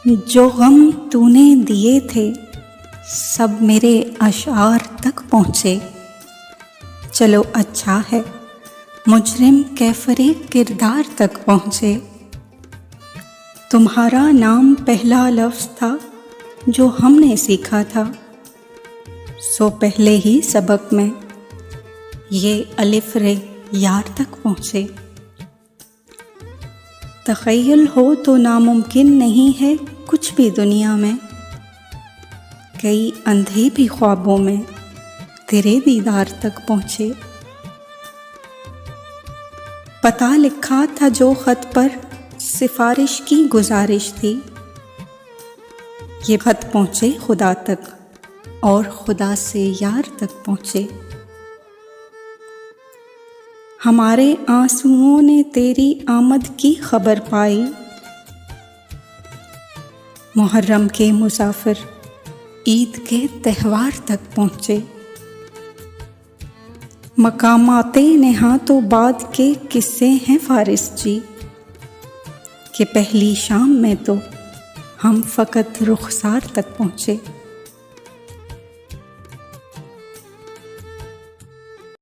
जो गम तूने दिए थे सब मेरे अशार तक पहुँचे। चलो अच्छा है मुजरिम कैफरे किरदार तक पहुँचे। तुम्हारा नाम पहला लफ्ज़ था जो हमने सीखा था, सो पहले ही सबक में ये अलिफ रे यार तक पहुँचे। तख़य्युल हो तो नामुमकिन नहीं है कुछ भी दुनिया में, कई अंधे भी ख्वाबों में तेरे दीदार तक पहुँचे। पता लिखा था जो ख़त पर सिफारिश की गुजारिश थी, ये ख़त पहुँचे खुदा तक और खुदा से यार तक पहुँचे। हमारे आंसुओं ने तेरी आमद की खबर पाई, मुहर्रम के मुसाफिर ईद के त्यौहार तक पहुँचे। मकामाते नेहा तो बाद के किस्से हैं फारिस जी, कि पहली शाम में तो हम फ़कत रुखसार तक पहुँचे।